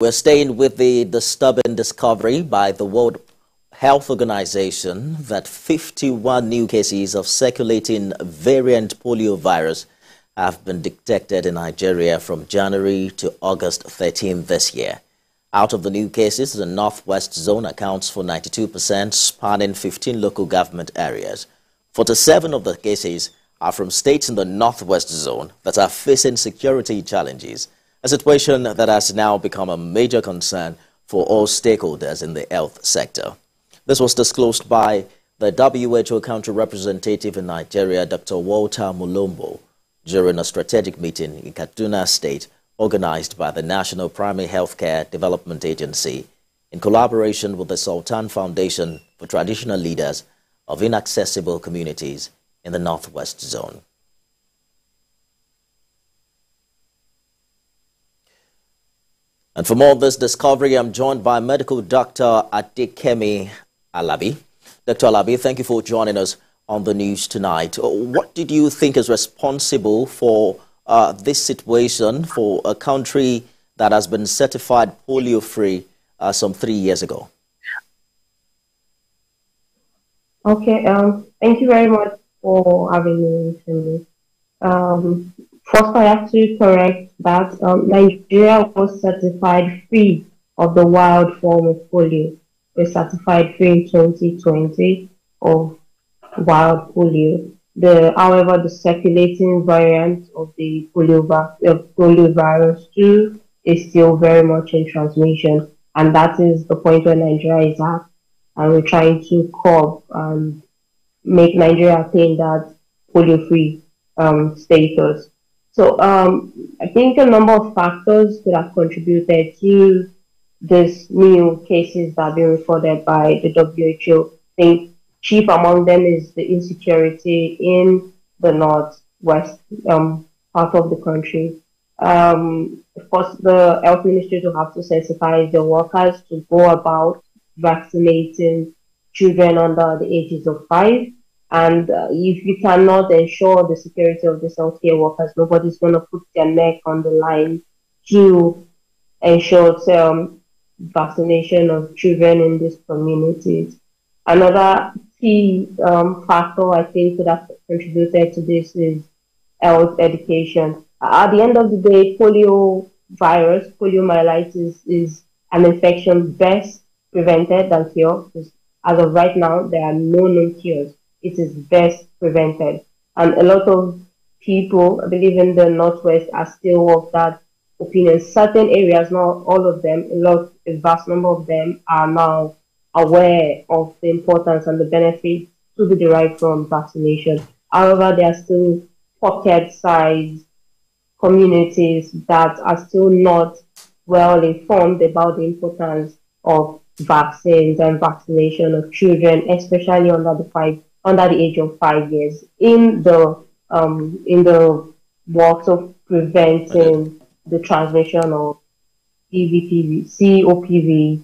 We're staying with the disturbing discovery by the World Health Organization that 51 new cases of circulating variant polio virus have been detected in Nigeria from January to August 13 this year. Out of the new cases, the Northwest Zone accounts for 92%, spanning 15 local government areas. 47 of the cases are from states in the Northwest Zone that are facing security challenges, a situation that has now become a major concern for all stakeholders in the health sector. This was disclosed by the WHO country representative in Nigeria, Dr. Walter Mulombo, during a strategic meeting in Kaduna State organized by the National Primary Healthcare Development Agency in collaboration with the Sultan Foundation for Traditional Leaders of Inaccessible Communities in the Northwest Zone. And for more of this discovery, I'm joined by medical doctor Adekemi Alabi. Dr. Alabi, thank you for joining us on the news tonight. What did you think is responsible for this situation for a country that has been certified polio-free some 3 years ago? Okay, thank you very much for having me, Cindy. First, I have to correct that Nigeria was certified free of the wild form of polio. We certified free in 2020 of wild polio. However, the circulating variant of the polio virus 2 is still very much in transmission, and that is the point where Nigeria is at, and we're trying to curb and make Nigeria attain that polio-free status. So I think a number of factors could have contributed to these new cases that have been reported by the WHO. I think chief among them is the insecurity in the northwest part of the country. Of course, the health ministry will have to sensitize the workers to go about vaccinating children under the ages of 5. And if you cannot ensure the security of the healthcare workers, nobody's going to put their neck on the line to ensure vaccination of children in these communities. Another key factor I think could have contributed to this is health education. At the end of the day, poliomyelitis is an infection best prevented than cured. As of right now, there are no known cures. It is best prevented. And a lot of people, I believe in the Northwest, are still of that opinion. Certain areas, not all of them, a vast number of them are now aware of the importance and the benefits to be derived from vaccination. However, there are still pocket-sized communities that are still not well informed about the importance of vaccines and vaccination of children, especially under the age of 5 years, in the works of preventing the transmission of COPV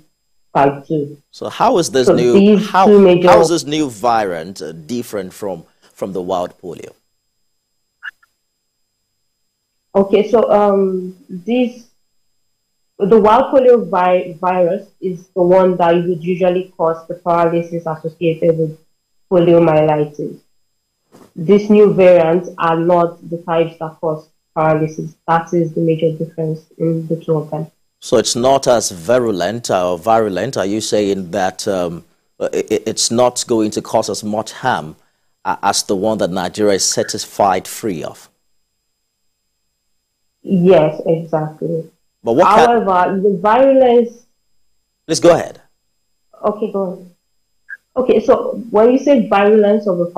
type 2. So how is this how is this new variant different from the wild polio? Okay, so the wild polio virus is the one that would usually cause the paralysis associated with poliomyelitis. These new variants are not the types that cause paralysis. That is the major difference in the two of them. So it's not as virulent or virulent. Are you saying that it's not going to cause as much harm as the one that Nigeria is certified free of? Yes, exactly. But however, the virulence... Let's go ahead. Okay, go ahead. Okay, so when you say virulence of a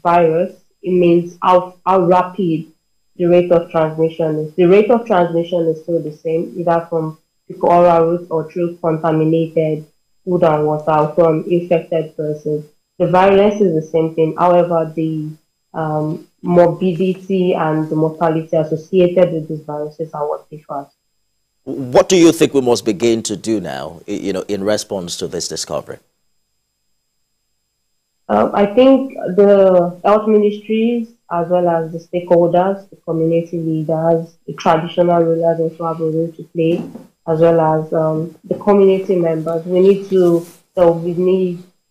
virus, it means how rapid the rate of transmission is. The rate of transmission is still the same, either from fecal oral route or through contaminated food and water from infected persons. The virulence is the same thing. However, the morbidity and the mortality associated with these viruses are what differs. What do you think we must begin to do now, in response to this discovery? I think the health ministries as well as the stakeholders, the community leaders, the traditional rulers also have a role to play, as well as the community members. We need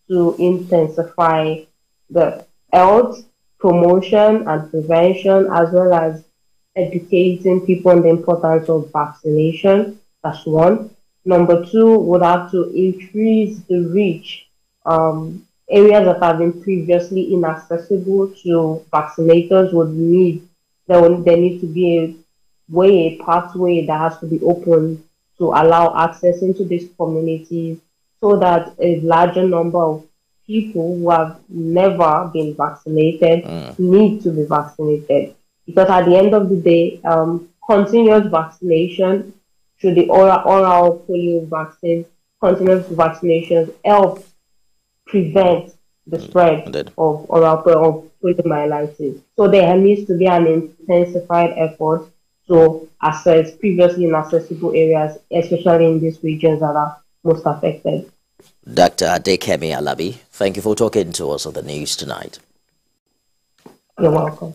to intensify the health promotion and prevention, as well as educating people on the importance of vaccination. That's one. Number two, would have to increase the reach. Areas that have been previously inaccessible to vaccinators there needs to be a pathway that has to be open to allow access into these communities so that a larger number of people who have never been vaccinated need to be vaccinated. Because at the end of the day, continuous vaccination through the oral polio vaccines, continuous vaccinations help prevent the spread Indeed. of poliomyelitis. So there needs to be an intensified effort to access previously inaccessible areas, especially in these regions that are most affected. Dr. Adekemi Alabi, thank you for talking to us on the news tonight. You're welcome.